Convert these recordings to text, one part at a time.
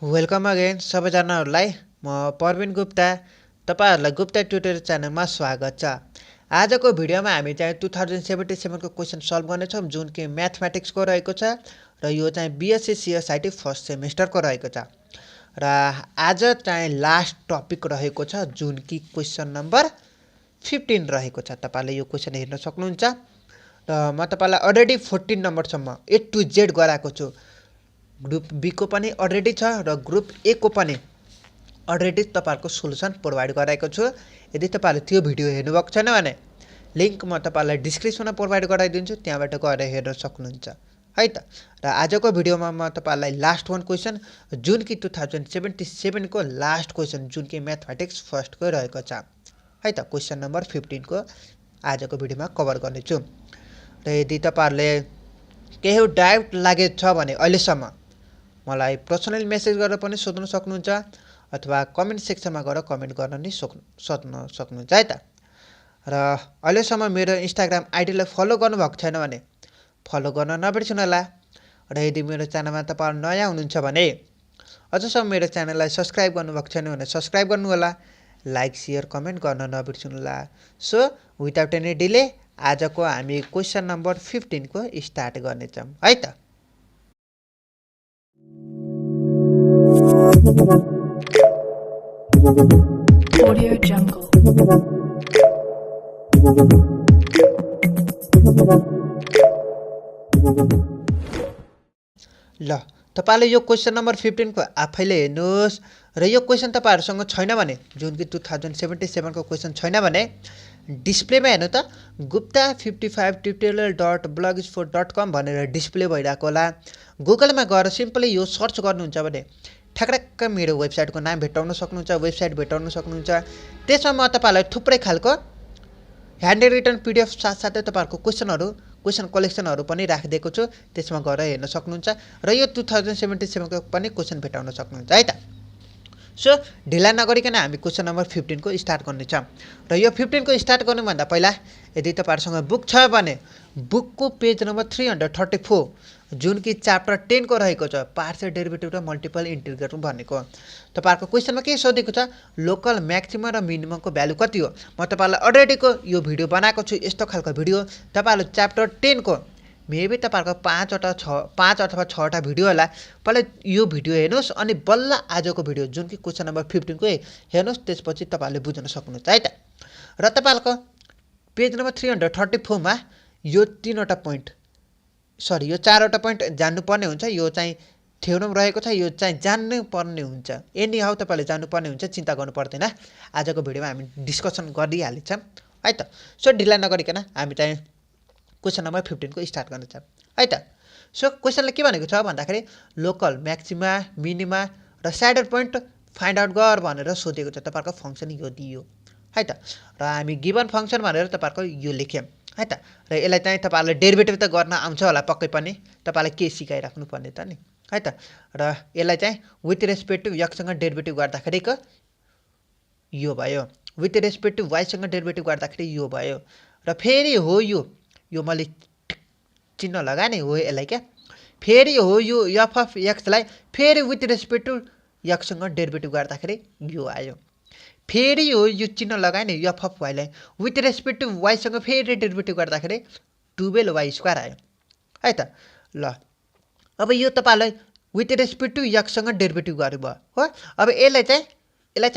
Welcome again सबैजनाहरूलाई म परवीन गुप्ता तपाईहरुलाई Gupta tutorial च्यानलमा स्वागत छ। आजको भिडियोमा हामी चाहिँ 2077 को क्वेशन सल्भ गर्नेछौं जुन कि म्याथमेटिक्सको रहेको छ र यो चाहिँ BscCSIT फर्स्ट सेमेस्टरको रहेको छ र आज चाहिँ लास्ट टपिक रहेको छ जुन कि क्वेशन नम्बर 15 रहेको छ। तपाईले यो क्वेशन हेर्न सक्नुहुन्छ र म तपाईलाई अलरेडी 14 नम्बरसम्म A to Z गराएको छु। ग्रुप बी को पनि अलरेडी छ र ग्रुप ए को पनि अलरेडी तपाईहरुको सोलुसन प्रोवाइड गराएको छु। यदि तपाईहरुले त्यो भिडियो हेर्नु भएको छैन भने लिंक म तपाईलाई डिस्क्रिप्सनमा प्रोवाइड गराइदिन्छु, त्यहाँबाट गएर हेर्न सक्नुहुन्छ है त। र आजको भिडियोमा म तपाईलाई लास्ट वन क्वेशन जुन कि 2077 को लास्ट क्वेशन जुन कि म्याथमेटिक्स फर्स्ट को रहेको छ है त। क्वेशन नम्बर 15 को आजको भिडियोमा कभर गर्ने छु र यदि तपाईहरुले केही डाउट लागेछ भने अहिलेसम्म मलाई पर्सनली मेसेज गरेर पनि सोध्न सक्नुहुन्छ अथवा कमेन्ट सेक्सनमा गएर कमेन्ट गर्न नि सोध्न सक्नुहुन्छ है त। र अहिलेसम्म मेरो इन्स्टाग्राम आइडीलाई फलो गर्नु भएको छैन भने फलो गर्न नबिर्सनु होला र यदि मेरो च्यानलमा तपाईहरु नयाँ हुनुहुन्छ भने अझसम्म मेरो च्यानललाई सब्स्क्राइब गर्नु भएको छैन भने सब्स्क्राइब गर्नु होला, लाइक शेयर कमेन्ट गर्न नबिर्सनु होला। सो विदाउट एनी डिले आजको हामी क्वेशन नम्बर 15 को स्टार्ट गर्नेछौं है त। Audio Jungle. ल तपाईले यो क्वेशन नम्बर 15 को आफैले हेर्नुस् र यो क्वेशन तपाईहरुसँग छैन भने जुन कि 2077 को क्वेशन छैन भने डिस्प्लेमा हेर्नु त gupta55tutorial.blogspot.com भनेर डिस्प्ले भइराको होला। गुगलमा गएर सिम्पली यो सर्च गर्नुहुन्छ भने ठ्याक्क मेरो वेबसाइटको नाम भेटाउन सक्नुहुन्छ, वेबसाइट भेटाउन सक्नुहुन्छ। त्यसमा म तपाईलाई थुप्रै खालको ह्यान्ड रिटन पीडीएफ साथसाथै तपाईहरुको क्वेशन कलेक्सनहरु पनि राखिदिएको छु, त्यसमा गएर हेर्न सक्नुहुन्छ र यो 2077 को पनि क्वेशन भेटाउन सक्नुहुन्छ है त। सो ढिला नगरिकन हामी क्वेशन नम्बर 15 को स्टार्ट गर्ने छौं र यो 15 को स्टार्ट गर्नु भन्दा पहिला यदि तपाईहरुसँग बुक छ भने बुकको पेज नम्बर 334 जुन कि च्याप्टर 10 को रहेको छ पार्शियल डेरिभेटिभ र मल्टिपल इन्टिग्रेटर भनेको। तपाईहरुको क्वेशनमा के सोधेको छ लोकल म्याक्सिमम र मिनिममको भ्यालु कति हो। म तपाईलाई अलरेडी को यो भिडियो बनाएको छु, यस्तो खालको भिडियो तपाईहरुले च्याप्टर 10 को मेबी तपाईहरुको 5 अथवा 6 वटा भिडियो होला। पहिला यो भिडियो हेर्नुस् अनि बल्ल आजको भिडियो जुन कि क्वेशन नम्बर 15 को हेर्नुस्, त्यसपछि तपाईहरुले बुझ्न सक्नुहुन्छ है त। र तपाईहरुको पेज नम्बर 334 मा यो 3 वटा पोइन्ट यो 4 वटा पोइन्ट जान्नु पर्ने हुन्छ। यो चाहिँ थ्योरम रहेको छ, यो चाहिँ जान्नु पर्ने हुन्छ। एनी हाउ तपाईले जान्नु पर्ने हुन्छ, चिन्ता गर्नु पर्दैन। आजको भिडियोमा हामी डिस्कसन गरिहाल्छौं है त। सो ढिला नगरिकन हामी चाहिँ क्वेशन नम्बर 15 को स्टार्ट गर्न छौं है त। सो क्वेशनले के भनेको छ भन्दाखेरि लोकल म्याक्सिमा मिनिमा र स्याडर पोइन्ट फाइन्ड आउट गर भनेर सोधेको छ। तपाईहरुको फंक्सन यो दियो है त र हामी गिवन फंक्सन भनेर तपाईहरुको यो लेख्यौं है त। र यसलाई चाहिँ तपाईहरुले डेरिभेटिभ त गर्न आउँछ होला पक्कै पनि, तपाईलाई के सिकाइराख्नु पर्ने त नि है त। र यसलाई चाहिँ विथ रेस्पेक्ट टु x सँग डेरिभेटिभ गर्दाखेरि यो भयो, विथ रेस्पेक्ट टु y सँग डेरिभेटिभ गर्दाखेरि यो भयो र फेरि हो यो मैले चिन्ह लगाने हो यसलाई क्या। फेरि हो यो f अफ x लाई फेरि विथ रेस्पेक्ट टु x सँग डेरिभेटिभ गर्दाखेरि यो आयो। फेरि हो यो चिन्ह लगाने f अफ y लाई विथ रेस्पेक्ट टु y सँग फेरि डेरिभेटिभ गर्दाखेरि 12y² आयो है त। ल अब यो तपाईलाई विथ रेस्पेक्ट टु x सँग डेरिभेटिभ गर्नुभयो हो। अब यसलाई चाहिँ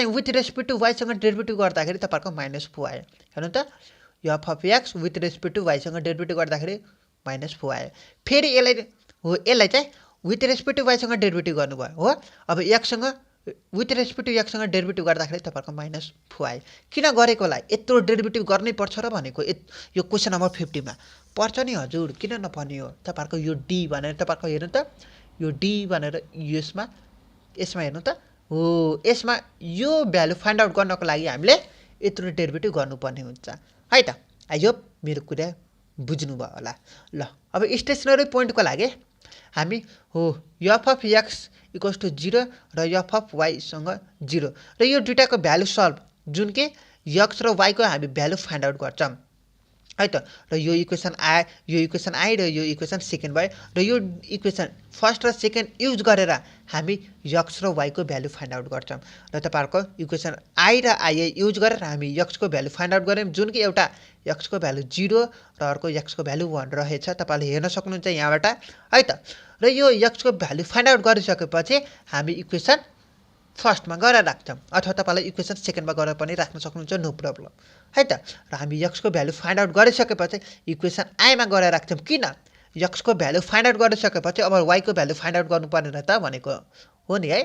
विथ रेस्पेक्ट टु y सँग डेरिभेटिभ गर्दाखेरि तपाईहरुको -4 आयो। हेर्नु त f of x with respect to y सँग डेरिभेटिभ गर्दाखेरि -4 आयो। फेरि यसलाई चाहिँ विथ रेस्पेक्ट टु y सँग डेरिभेटिभ गर्नुभयो हो। अब x सँग विथ रेस्पेक्ट टु x सँग डेरिभेटिभ गर्दाखेरि तपाईहरुको -4 आयो। किन गरेको होला, यत्रो डेरिभेटिभ गर्नै पर्छ र भनेको यो क्वेशन नम्बर 50 मा पर्छ नि हजुर, किन नपर्ने हो। तपाईहरुको यो d भनेर तपाईहरुको हेर्नु त यो d भनेर यसमा हेर्नु त हो, यसमा यो भ्यालु फाइन्ड आउट गर्नको लागि हामीले यत्रो डेरिभेटिभ गर्नुपर्ने हुन्छ है त। आई होप मेरो कुरा बुझ्नु भयो होला। ल अब स्टेशनरी पोइन्टको लागि हामी हो f of x equals to 0 र f अफ y सँग 0 र यो दुईटाको भ्यालु सल्भ जुन कि x र y को हामी भ्यालु फाइन्ड आउट गर्छौं है त र यो इक्वेसन आई र यो इक्वेसन सेकेन्ड भयो र यो इक्वेसन फर्स्ट र सेकेन्ड युज गरेर हामी यक्स र वाईको भ्यालु फाइन्ड आउट गर्छौँ र तपाईँहरूको इक्वेसन आई र आईए युज गरेर हामी यक्सको भ्यालु फाइन्ड आउट गऱ्यौँ जुन कि एउटा यक्सको भ्यालु 0 र अर्को यक्सको भ्यालु 1 रहेछ तपाईँले हेर्न सक्नुहुन्छ यहाँबाट है त र यो यक्सको भ्यालु फाइन्ड आउट गरिसकेपछि हामी इक्वेसन फर्स्टमा गएर राख्छौँ अथवा तपाईँलाई इक्वेसन सेकेन्डमा गएर पनि राख्न सक्नुहुन्छ नो प्रब्लम है त र हामी यक्सको भ्यालु फाइन्ड आउट गरिसकेपछि इक्वेसन आईमा गएर राख्छौँ किन यक्सको भ्यालु फाइन्ड आउट गरिसकेपछि अब वाईको भ्यालु फाइन्ड आउट गर्नुपर्ने र त भनेको हो नि है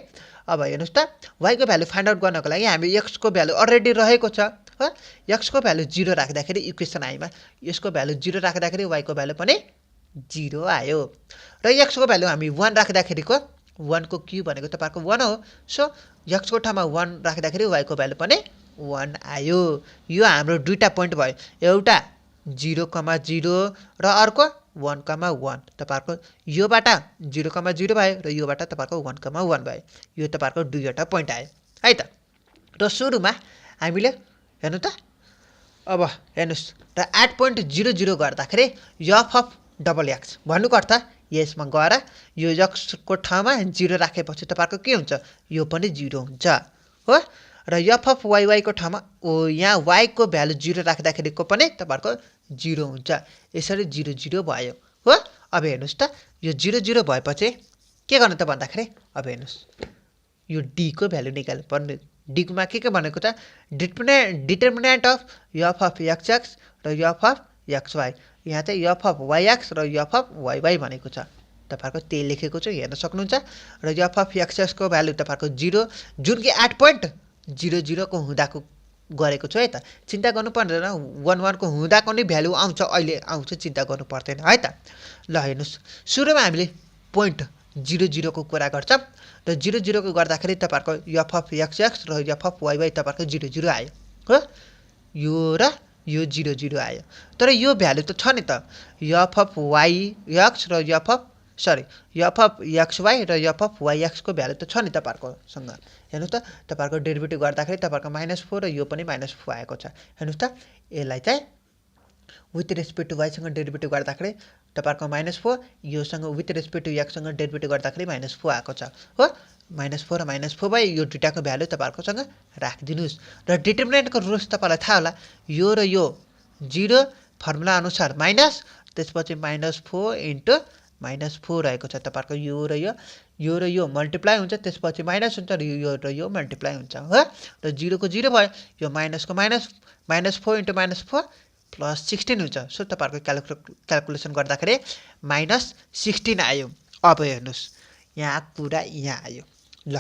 अब हेर्नुहोस् त वाईको भ्यालु फाइन्ड आउट गर्नको लागि हामी यक्सको भ्यालु अलरेडी रहेको छ हो यक्सको भ्यालु 0 राख्दाखेरि इक्वेसन आईमा यसको भ्यालु 0 राख्दाखेरि वाईको भ्यालु पनि 0 आयो र यक्सको भ्यालु हामी 1 राख्दाखेरिको 1 को क्युब भनेको तपाईँको 1 हो सो यक्सको ठाउँमा 1 राख्दाखेरि वाईको भ्यालु पनि 1 आयो यो हाम्रो दुईटा पोइन्ट भयो एउटा 0,0 र अर्को 1,1 तपाईँको योबाट 0,0 भयो र योबाट तपाईँको 1,1 भयो यो तपाईँको दुईवटा पोइन्ट आयो है त र सुरुमा हामीले हेर्नु त अब हेर्नुहोस् र 8.00 गर्दाखेरि एफ अफ डबल एक्स भन्नुको अर्थ यसमा गएर यो एक्सको ठाउँमा 0 राखेपछि तपाईँको के हुन्छ यो पनि 0 हुन्छ हो र एफ अफ वाईको ठाउँमा यहाँ वाईको भ्यालु 0 राख्दाखेरिको पनि तपाईँको 0 हुन्छ यसरी 0,0 भयो हो अब हेर्नुहोस् त यो 0,0 भएपछि के गर्नु त भन्दाखेरि अब हेर्नुहोस् यो डी को भ्यालु निकाल्नु पर्ने डीमा के भनेको त डिटर्मिनेन्ट अफ एफ एक्स र एफ अफ एक्स वाई यहाँ चाहिँ एफ अफ वाई एक्स र एफ अफ वाई वाई भनेको छ तपाईँहरूको त्यही लेखेको छु हेर्न सक्नुहुन्छ र एफ अफ एक्सको भ्यालु तपाईँको 0 जुन कि 8.00 को हुँदाको गरेको छु है त चिन्ता गर्नु पर्दैन 1,1 को हुँदाको नै भ्यालु आउँछ अहिले आउँछ चिन्ता गर्नु पर्दैन है त ल हेर्नुहोस् सुरुमा हामीले 0.00 को कुरा गर्छौँ र 0,0 को गर्दाखेरि तपाईँहरूको एफ अफ एक्स र एफ अफ वाई वाई तपाईँहरूको 0,0 आयो हो यो र यो 0,0 आयो तर यो भ्यालु त छ नि त एफ अफ वाई एक्स र एफ अफ एक्स वाई र एफ अफ वाई एक्सको भ्यालु त छ नि तपाईँहरूकोसँग हेर्नुहोस् त तपाईँहरूको डेरिभेटिभ गर्दाखेरि तपाईँहरूको -4 र यो पनि -4 आएको छ हेर्नुहोस् त यसलाई चाहिँ विथ रेस्पेक्ट टु वाईसँग डेरिभेटिभ गर्दाखेरि तपाईँहरूको -4 योसँग विथ रेस्पेक्ट टु एक्ससँग डेरिभेटिभ गर्दाखेरि -4 आएको छ हो -4 र -4 भयो यो दुईटाको भ्यालु तपाईँहरूकोसँग राखिदिनुहोस् र डिटर्मिनेन्टको रुल्स तपाईँलाई थाहा होला यो र यो 0 फर्मुला अनुसार माइनस त्यसपछि -4 इन्टु -4 रहेको छ तपाईँहरूको यो र यो मल्टिप्लाई हुन्छ त्यसपछि माइनस हुन्छ र यो मल्टिप्लाई हुन्छ हो र 0 को 0 भयो यो माइनसको -4 इन्टु -4 +16 हुन्छ सो तपाईँहरूको क्यालकुलेसन गर्दाखेरि -16 आयो अब हेर्नुहोस् यहाँ कुरा यहाँ आयो ल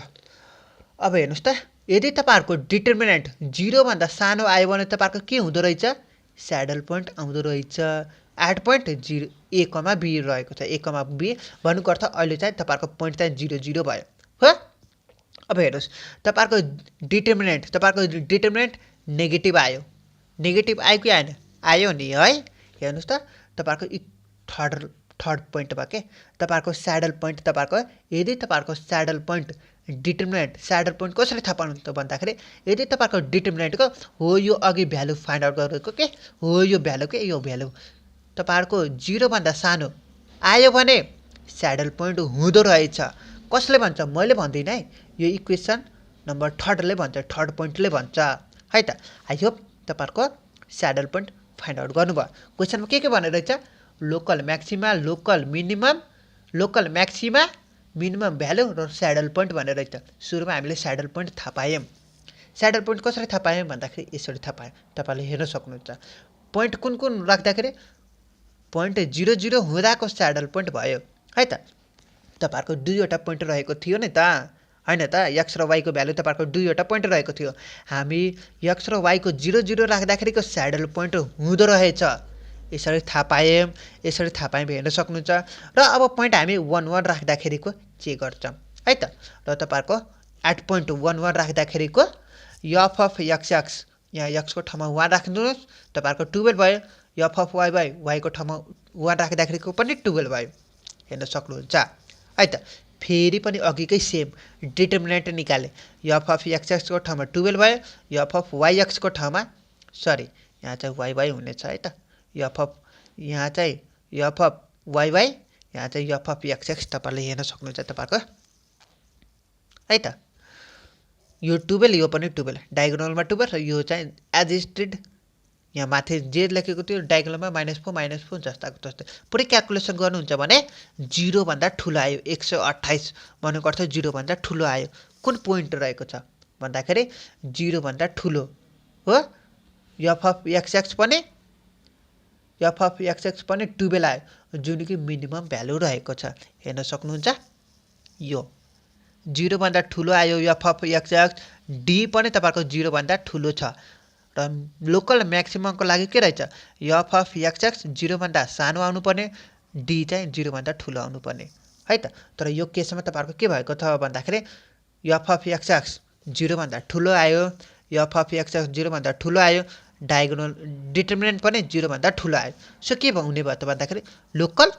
अब हेर्नुहोस् त यदि तपाईँहरूको डिटर्मिनेन्ट 0 भन्दा सानो आयो भने तपाईँहरूको के हुँदो रहेछ स्याडल पोइन्ट आउँदो रहेछ 8.0 a, b रहेको छ a, b भन्नुको अर्थ अहिले चाहिँ तपाईँहरूको पोइन्ट चाहिँ 0,0 भयो हो अब हेर्नुहोस् तपाईँहरूको डिटर्मिनेन्ट नेगेटिभ आयो नेगेटिभ आयो कि आएन आयो नि है हेर्नुहोस् त तपाईँहरूको थर्ड पोइन्टमा के तपाईँहरूको स्याडल पोइन्ट तपाईँहरूको यदि तपाईँहरूको saddle point determinant saddle point कसरी थाहा पाउनु त भन्दाखेरि यदि तपाईँहरूको डिटर्मिनेन्टको हो यो अघि भ्यालु फाइन्ड आउट गरेको के हो यो भ्यालु के यो भ्यालु तपाईँहरूको 0 भन्दा सानो आयो भने स्याडल पोइन्ट हुँदो रहेछ कसले भन्छ मैले भन्दिनँ है यो इक्वेसन नम्बर 3 ले भन्छ 3rd पोइन्टले भन्छ है त आई होप तपाईँहरूको स्याडल पोइन्ट फाइन्ड आउट गर्नुभयो क्वेसनमा के भनेर रहेछ लोकल म्याक्सिमा मिनिमम भ्यालु र स्याडल पोइन्ट भनेर रहेछ सुरुमा हामीले स्याडल पोइन्ट थाहा पायौँ स्याडल पोइन्ट कसरी थाहा पायौँ भन्दाखेरि यसरी थाहा पायौँ तपाईँले हेर्न सक्नुहुन्छ पोइन्ट कुन राख्दाखेरि पोइन्ट 0,0 हुँदाको स्याडल पोइन्ट भयो है त तपाईँहरूको दुईवटा पोइन्ट रहेको थियो नि त हैन त एक्स र वाईको भ्यालु तपाईँहरूको दुईवटा पोइन्ट रहेको थियो हामी एक्स र वाईको 0,0 राख्दाखेरिको स्याडल पोइन्ट हुँदो रहेछ यसरी थाहा पायौँ हेर्न सक्नुहुन्छ र अब पोइन्ट हामी 1,1 राख्दाखेरिको चेक गर्छौँ है त र तपाईँहरूको 8.11 राख्दाखेरिको एफ अफ एक्स यहाँ एक्सको ठाउँमा 1 राख्नुहोस् तपाईँहरूको 12 भयो एफ अफ वाईको ठाउँमा 1 राख्दाखेरिको पनि 12 भयो हेर्न सक्नुहुन्छ है त फेरि पनि अघिकै सेम डिटर्मिनेन्ट निकाले एफ अफ एक्सको ठाउँमा 12 भयो एफ अफ वाई एक्सको ठाउँमा यहाँ चाहिँ वाई हुनेछ है त एफ अफ यहाँ चाहिँ एफ अफ वाइवाई यहाँ चाहिँ एफ अफ एक्स एक्स तपाईँले हेर्न सक्नुहुन्छ तपाईँको है त यो 12 यो पनि 12 डायगोनलमा 12 र यो चाहिँ एज स्टेड यहाँ माथि जे लेखेको थियो डायगोनलमा -4 जस्ताको जस्तै पुरै क्याल्कुलेसन गर्नुहुन्छ भने 0 भन्दा ठुलो आयो 128 भन्नुको अर्थ 0 भन्दा ठुलो आयो कुन पोइन्ट रहेको छ भन्दाखेरि 0 भन्दा ठुलो हो एफ अफ एक्स एक्स पनि 12 आयो जुन कि मिनिमम भ्यालु रहेको छ हेर्न सक्नुहुन्छ यो 0 भन्दा ठुलो आयो F of x x D पनि तपाईहरुको 0 भन्दा ठुलो छ र लोकल म्याक्सिममको लागि के रहेछ एफ अफ एक्स एक्स 0 भन्दा सानो आउनु पर्ने डी चाहिँ 0 भन्दा ठुलो आउनु पर्ने है त तर यो केसमा तपाईहरुको के भएको छ भन्दाखेरि एफ अफ एक्स एक्स 0 भन्दा ठुलो आयो एफ अफ एक्स एक्स 0 भन्दा ठुलो आयो डायगोनल डिटर्मिनेन्ट पनि 0 भन्दा ठुलो आयो सो के हुने भयो त भन्दाखेरि लोकल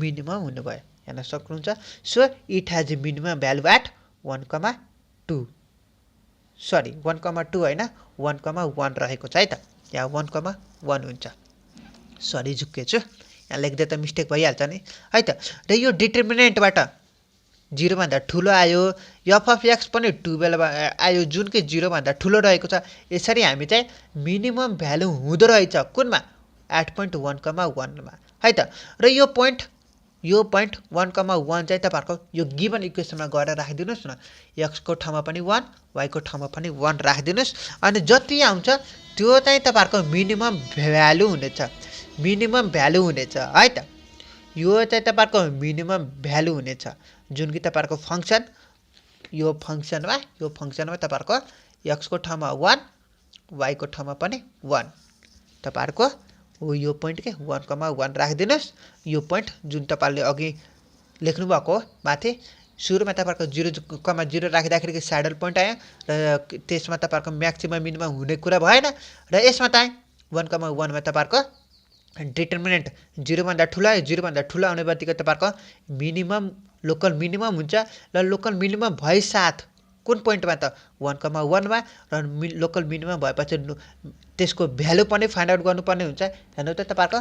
मिनिमम हुने भयो हेर्न सक्नुहुन्छ so it has minimum value at 1,2 sorry 1,2 हैन 1,1 रहेको छ है त यहाँ 1,1 हुन्छ सरी झुक्केछु यहाँ लेख्दै त मिस्टेक भइहाल्छ नि है त र यो डिटर्मिनेन्टबाट 0 भन्दा ठुलो आयो एफ अफ एक्स पनि 12 आयो जुन कि 0 भन्दा ठुलो रहेको छ यसरी हामी चाहिँ मिनिमम भ्यालु हुँदो रहेछ कुनमा 8.1,1 मा है त र यो पोइन्ट 1,1 चाहिँ तपाईहरुको यो गिवन इक्वेसनमा गएर राखिदिनुस् न x को ठाउँमा पनि 1 y को ठाउँमा पनि 1 राखिदिनुस् अनि जति आउँछ त्यो चाहिँ तपाईहरुको मिनिमम भ्यालु हुनेछ है त यो चाहिँ तपाईहरुको मिनिमम भ्यालु हुनेछ जुन कि तपाईहरुको फंक्सन यो फंक्सनमा तपाईहरुको x को ठाउँमा 1 y को ठाउँमा पनि 1 तपाईहरुको हो यो पोइन्ट के 1,1 राखिदिनुस् यो पोइन्ट जुन तपाईले अघि लेख्नु भएको माथि सुरुमा तपाईहरुको 0,0 राख्दाखेरि स्याडल पोइन्ट आयो र त्यसमा तपाईहरुको म्याक्सिमम मिनिमम हुने कुरा भएन र यसमा चाहिँ 1,1 मा तपाईहरुको डिटर्मिनेन्ट 0 भन्दा ठुलो आयो 0 भन्दा ठुलो आउने बित्तिकै तपाईहरुको मिनिमम लोकल मिनिमम हुन्छ र लोकल मिनिमम भइसाथ कुन पोइन्टमा त 1,1 मा र लोकल मिनिमम भएपछि त्यसको भ्यालु पनि फाइन्ड आउट गर्नुपर्ने हुन्छ हेर्नु त तपाईहरुको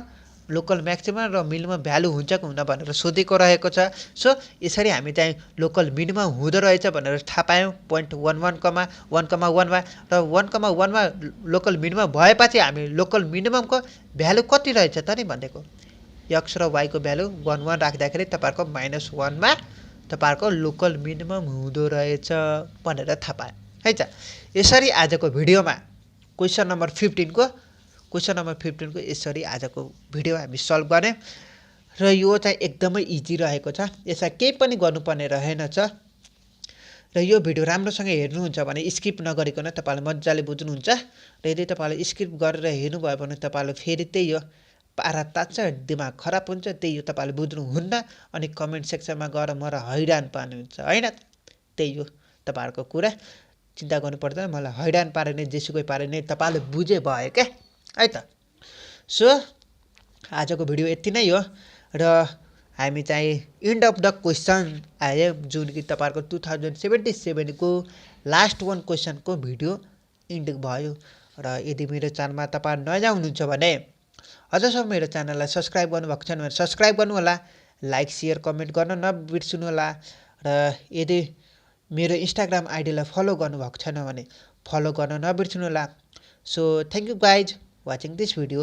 लोकल म्याक्सिमम र मिनिमम भ्यालु हुन्छ कि हुँदैन भनेर सोधेको रहेको छ सो यसरी हामी चाहिँ लोकल मिनिमम हुँदो रहेछ भनेर थाहा पायौं पोइन्ट 1,1 मा र 1,1 मा लोकल मिनिमम भएपछि हामी लोकल मिनिममको भ्यालु कति रहेछ त नि भन्देको x र y को भ्यालु 1,1 राख्दाखेरि तपाईहरुको -1 मा तपाईहरुको लोकल मिनिमम हुँदो रहेछ भनेर थाहा पाए है त यसरी आजको भिडियोमा क्वेशन नम्बर 15 को यसरी आजको भिडियो हामी सल्भ गर्ने र यो चाहिँ एकदमै इजी रहेको छ यसमा केही पनि गर्नुपर्ने रहेनछ र यो भिडियो राम्रोसँग हेर्नुहुन्छ भने स्किप नगरिकन तपाईले मज्जाले बुझ्नुहुन्छ र यदि तपाईले स्किप गरेर हेर्नुभयो भने तपाईले फेरि त्यही हो पारा तात्छ दिमाग खराब हुन्छ त्यही हो तपाईले बुझ्नुहुन्न अनि कमेन्ट सेक्सनमा गएर मलाई हैरान पार्नुहुन्छ हैन त्यही हो तपाईहरुको कुरा चिन्ता गर्नु पर्दैन मलाई हैरान पार्ने जेसुकै पार्ने तपाईले बुझे भयो के है त सो आजको भिडियो यति नै हो र हामी चाहिँ एन्ड अफ द क्वेशन आयो जुन कि तपाईहरुको 2077 को लास्ट वन क्वेशन को भिडियो एन्ड भयो र यदि मेरो च्यानलमा तपाई नयाँ हुनुहुन्छ भने अझसम्म मेरो च्यानललाई सब्स्क्राइब गर्नुभएको छैन भने सब्स्क्राइब गर्नु होला लाइक शेयर कमेन्ट गर्न नबिर्सनु होला र यदि मेरो इन्स्टाग्राम आइडीलाई फलो गर्नुभएको छैन भने फलो गर्न नबिर्सनु होला so thank you guys watching this video